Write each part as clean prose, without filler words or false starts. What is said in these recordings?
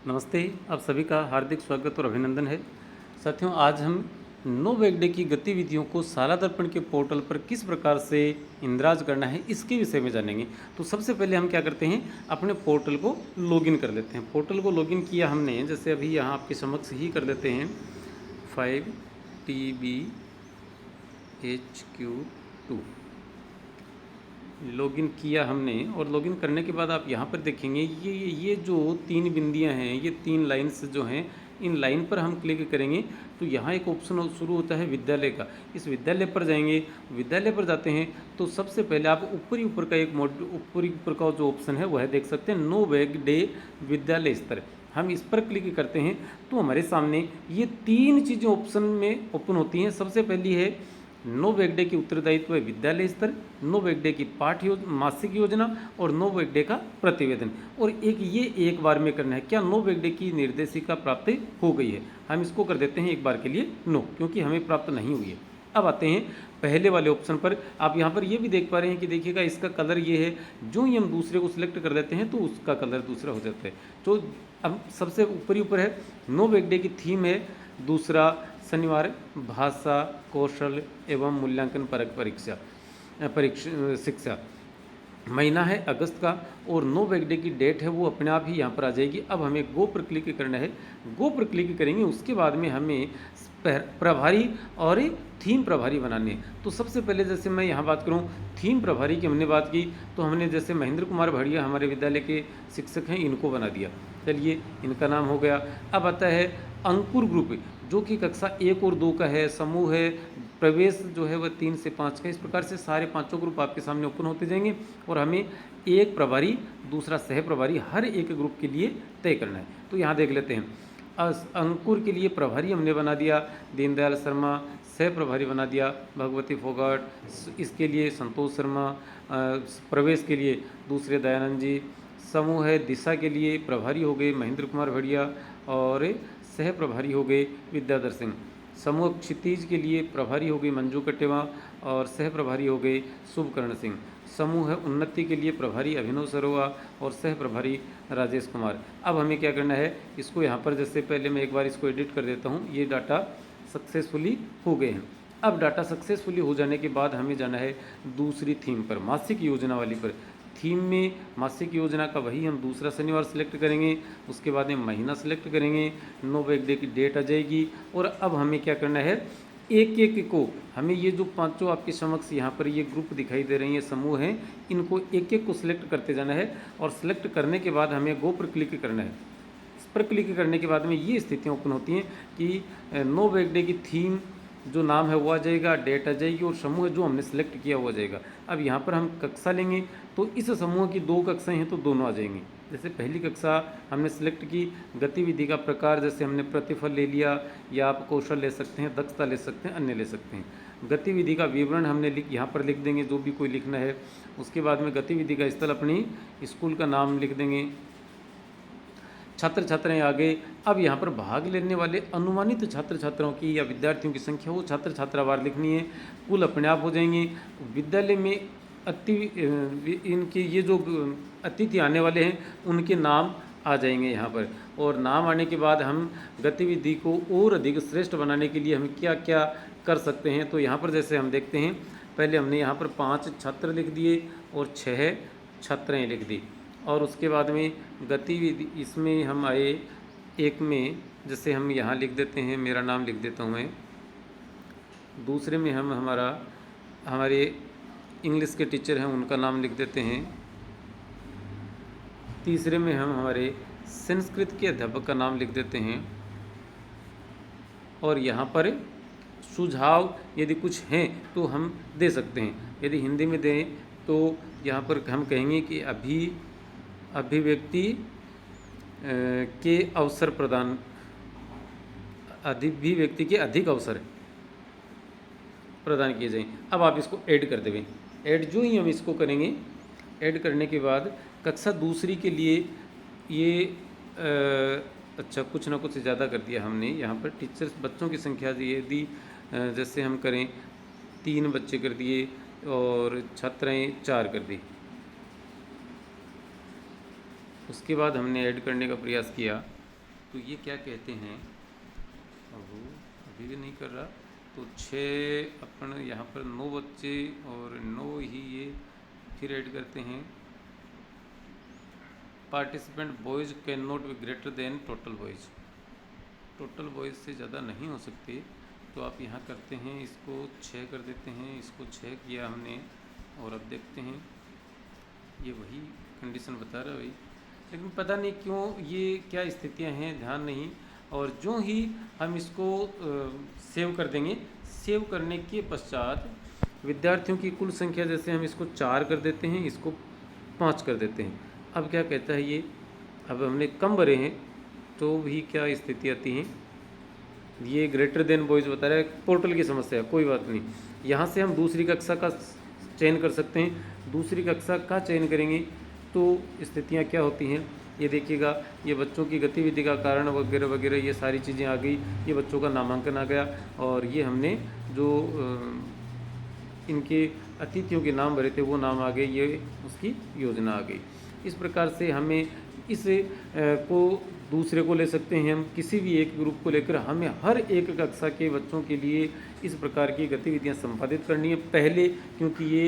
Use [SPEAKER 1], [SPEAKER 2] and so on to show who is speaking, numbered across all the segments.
[SPEAKER 1] नमस्ते, आप सभी का हार्दिक स्वागत और अभिनंदन है। साथियों, आज हम नो बैग डे की गतिविधियों को साला दर्पण के पोर्टल पर किस प्रकार से इंद्राज करना है, इसके विषय में जानेंगे। तो सबसे पहले हम क्या करते हैं, अपने पोर्टल को लॉगिन कर लेते हैं। पोर्टल को लॉगिन किया हमने, जैसे अभी यहाँ आपके समक्ष ही कर देते हैं 5TBHQ2 लॉगिन किया हमने। और लॉगिन करने के बाद आप यहाँ पर देखेंगे ये जो 3 बिंदियाँ हैं, ये 3 लाइन्स जो हैं, इन लाइन पर हम क्लिक करेंगे तो यहाँ एक ऑप्शन शुरू होता है विद्यालय का। इस विद्यालय पर जाएंगे, विद्यालय पर जाते हैं तो सबसे पहले आप ऊपर का एक ऊपरी ऊपर का जो ऑप्शन है वह देख सकते हैं, नो बैग डे विद्यालय स्तर। हम इस पर क्लिक करते हैं तो हमारे सामने ये 3 चीज़ें ऑप्शन में ओपन होती हैं। सबसे पहली है नो बैग डे की उत्तरदायित्व है विद्यालय स्तर, नो बैग डे की मासिक योजना और नो बैग डे का प्रतिवेदन। और एक बार में करना है। क्या नो बैग डे की निर्देशिका प्राप्त हो गई है? हम इसको कर देते हैं एक बार के लिए नो, क्योंकि हमें प्राप्त नहीं हुई है। अब आते हैं पहले वाले ऑप्शन पर। आप यहाँ पर ये भी देख पा रहे हैं कि देखिएगा इसका कलर ये है। जो ही हम दूसरे को सिलेक्ट कर देते हैं तो उसका कलर दूसरा हो जाता है। तो अब सबसे ऊपर है नो बैग डे की थीम है। दूसरा शनिवार भाषा कौशल एवं मूल्यांकन परक शिक्षा। महीना है अगस्त का और नो बैग डे की डेट है वो अपने आप ही यहाँ पर आ जाएगी। अब हमें गो पर क्लिक करना है। गो पर क्लिक करेंगे, उसके बाद में हमें प्रभारी और थीम प्रभारी बनाने हैं। तो सबसे पहले जैसे मैं यहाँ बात करूँ थीम प्रभारी की, हमने बात की तो हमने जैसे महेंद्र कुमार भड़िया हमारे विद्यालय के शिक्षक हैं, इनको बना दिया। चलिए, इनका नाम हो गया। अब आता है अंकुर ग्रुप, जो कि कक्षा 1 और 2 का है। समूह है, प्रवेश जो है वह 3 से 5 का। इस प्रकार से सारे 5 ग्रुप आपके सामने ओपन होते जाएंगे और हमें एक प्रभारी, दूसरा सह प्रभारी हर एक ग्रुप के लिए तय करना है। तो यहाँ देख लेते हैं। अंकुर के लिए प्रभारी हमने बना दिया दीनदयाल शर्मा, सह प्रभारी बना दिया भगवती फोगाट, इसके लिए संतोष शर्मा, प्रवेश के लिए दूसरे दयानंद जी। समूह है दिशा के लिए प्रभारी हो गए महेंद्र कुमार भड़िया और सह प्रभारी हो गए विद्याधर सिंह। समूह क्षितिज के लिए प्रभारी हो गई मंजू कटेवा और सह प्रभारी हो गए शुभकर्ण सिंह। समूह है उन्नति के लिए प्रभारी अभिनव सरोवा और सह प्रभारी राजेश कुमार। अब हमें क्या करना है, इसको यहाँ पर जैसे पहले मैं एक बार इसको एडिट कर देता हूँ। ये डाटा सक्सेसफुली हो गए हैं। अब डाटा सक्सेसफुली हो जाने के बाद हमें जाना है दूसरी थीम पर, मासिक योजना वाली पर। थीम में मासिक योजना का वही हम दूसरा शनिवार सेलेक्ट करेंगे, उसके बाद में महीना सेलेक्ट करेंगे, नो बैग डे की डेट आ जाएगी। और अब हमें क्या करना है, एक एक को हमें ये जो 5 आपके समक्ष यहाँ पर ये ग्रुप दिखाई दे रहे हैं, ये समूह हैं, इनको एक एक को सिलेक्ट करते जाना है। और सिलेक्ट करने के बाद हमें गो पर क्लिक करना है। इस पर क्लिक करने के बाद में ये स्थितियाँ ओपन होती हैं कि नो बैग डे की थीम जो नाम है वो आ जाएगा, डेट आ जाएगी और समूह जो हमने सेलेक्ट किया वो आ जाएगा। अब यहाँ पर हम कक्षा लेंगे तो इस समूह की 2 कक्षाएँ हैं तो दोनों आ जाएंगी। जैसे पहली कक्षा हमने सेलेक्ट की, गतिविधि का प्रकार जैसे हमने प्रतिफल ले लिया, या आप कौशल ले सकते हैं, दक्षता ले सकते हैं, अन्य ले सकते हैं। गतिविधि का विवरण हमने यहाँ पर लिख देंगे जो भी कोई लिखना है। उसके बाद में गतिविधि का स्थल अपनी स्कूल का नाम लिख देंगे। छात्र छात्राएँ आ गए। अब यहाँ पर भाग लेने वाले अनुमानित छात्र छात्राओं की या विद्यार्थियों की संख्या वो छात्र छात्रावार लिखनी है। कुल अपने आप हो जाएंगे। विद्यालय में इनके ये जो अतिथि आने वाले हैं उनके नाम आ जाएंगे यहाँ पर। और नाम आने के बाद हम गतिविधि को और अधिक श्रेष्ठ बनाने के लिए हम क्या क्या कर सकते हैं। तो यहाँ पर जैसे हम देखते हैं, पहले हमने यहाँ पर 5 छात्र लिख दिए और 6 छात्राएँ लिख दी। और उसके बाद में गतिविधि इसमें हम आए एक में, जैसे हम यहाँ लिख देते हैं, मेरा नाम लिख देता हूँ मैं। दूसरे में हम हमारे इंग्लिश के टीचर हैं उनका नाम लिख देते हैं। तीसरे में हम हमारे संस्कृत के अध्यापक का नाम लिख देते हैं। और यहाँ पर सुझाव यदि कुछ हैं तो हम दे सकते हैं। यदि हिंदी में दें तो यहाँ पर हम कहेंगे कि अभिव्यक्ति के अवसर प्रदान, अभिव्यक्ति के अधिक अवसर प्रदान किए जाएं। अब आप इसको ऐड कर देंगे। ऐड जो ही हम इसको करेंगे, ऐड करने के बाद कक्षा दूसरी के लिए ये अच्छा कुछ ना कुछ ज़्यादा कर दिया हमने। यहाँ पर टीचर्स बच्चों की संख्या यदि जैसे हम करें 3 बच्चे कर दिए और छात्राएँ 4 कर दी। उसके बाद हमने ऐड करने का प्रयास किया तो ये क्या कहते हैं, वो अभी भी नहीं कर रहा। तो 6 अपन यहाँ पर 9 बच्चे और 9 ही ये फिर ऐड करते हैं। Participant boys can not be greater than total boys, total boys से ज़्यादा नहीं हो सकते। तो आप यहाँ करते हैं, इसको 6 कर देते हैं, इसको 6 किया हमने, और अब देखते हैं ये वही कंडीशन बता रहा है भाई, लेकिन पता नहीं क्यों ये क्या स्थितियाँ हैं, ध्यान नहीं। और जो ही हम इसको सेव कर देंगे, सेव करने के पश्चात विद्यार्थियों की कुल संख्या, जैसे हम इसको 4 कर देते हैं, इसको 5 कर देते हैं। अब क्या कहता है ये, अब हमने कम भरे हैं तो भी क्या स्थिति आती है, ये ग्रेटर देन बॉयज़ बता रहा है, पोर्टल की समस्या है, कोई बात नहीं। यहाँ से हम दूसरी कक्षा का चयन कर सकते हैं, दूसरी कक्षा का चयन करेंगे तो स्थितियाँ क्या होती हैं, ये देखिएगा, ये बच्चों की गतिविधि का कारण वगैरह वगैरह ये सारी चीज़ें आ गई, ये बच्चों का नामांकन आ गया, और ये हमने जो इनके अतिथियों के नाम भरे थे वो नाम आ गए, ये उसकी योजना आ गई। इस प्रकार से हमें इस को दूसरे को ले सकते हैं, हम किसी भी एक ग्रुप को लेकर हमें हर एक कक्षा के बच्चों के लिए इस प्रकार की गतिविधियां संपादित करनी है पहले, क्योंकि ये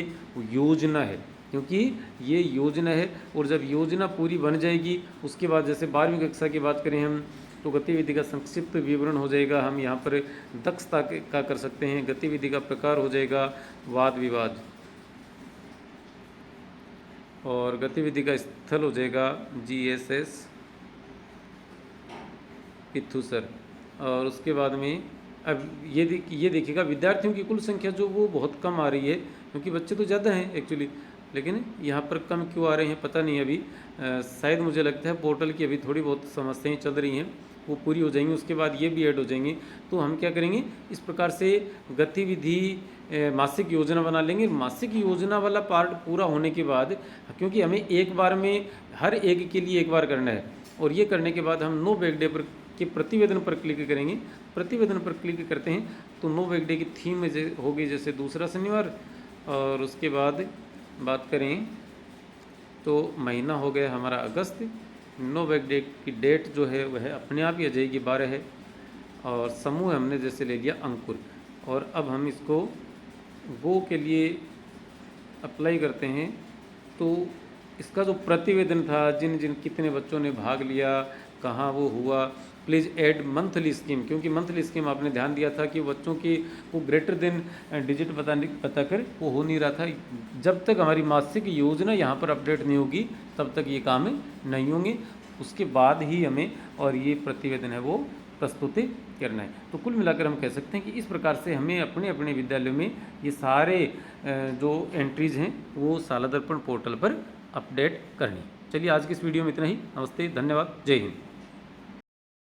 [SPEAKER 1] योजना है, क्योंकि ये योजना है। और जब योजना पूरी बन जाएगी उसके बाद, जैसे 12वीं कक्षा की बात करें हम, तो गतिविधि का संक्षिप्त विवरण हो जाएगा, हम यहाँ पर दक्षता का कर सकते हैं, गतिविधि का प्रकार हो जाएगा वाद विवाद, और गतिविधि का स्थल हो जाएगा GSS पिथुसर। और उसके बाद में अब ये देखिएगा, विद्यार्थियों की कुल संख्या जो वो बहुत कम आ रही है, क्योंकि बच्चे तो ज़्यादा हैं एक्चुअली, लेकिन यहाँ पर कम क्यों आ रहे हैं पता नहीं अभी। शायद मुझे लगता है पोर्टल की अभी थोड़ी बहुत समस्याएं चल रही हैं, वो पूरी हो जाएंगी उसके बाद ये भी ऐड हो जाएंगे। तो हम क्या करेंगे, इस प्रकार से गतिविधि मासिक योजना बना लेंगे। मासिक योजना वाला पार्ट पूरा होने के बाद, क्योंकि हमें एक बार में हर एक के लिए एक बार करना है, और ये करने के बाद हम नो बैक डे पर के प्रतिवेदन पर क्लिक करेंगे। प्रतिवेदन पर क्लिक करते हैं तो नो बैक डे की थीम में होगी जैसे दूसरा शनिवार, और उसके बाद बात करें तो महीना हो गया हमारा अगस्त। नो बैक डे की डेट जो है वह अपने आप ही आ जाएगी 12 है, और समूह हमने जैसे ले लिया अंकुर। और अब हम इसको गो के लिए अप्लाई करते हैं, तो इसका जो प्रतिवेदन था, जिन जिन कितने बच्चों ने भाग लिया, कहाँ वो हुआ, प्लीज़ ऐड मंथली स्कीम, क्योंकि मंथली स्कीम आपने ध्यान दिया था कि बच्चों की वो ग्रेटर देन डिजिट बता कर वो हो नहीं रहा था। जब तक हमारी मासिक योजना यहाँ पर अपडेट नहीं होगी तब तक ये काम नहीं होंगे, उसके बाद ही हमें और ये प्रतिवेदन है वो प्रस्तुत करना है। तो कुल मिलाकर हम कह सकते हैं कि इस प्रकार से हमें अपने अपने विद्यालयों में ये सारे जो एंट्रीज़ हैं वो शाला दर्पण पोर्टल पर अपडेट करनी। चलिए आज की इस वीडियो में इतना ही। नमस्ते, धन्यवाद, जय हिंद।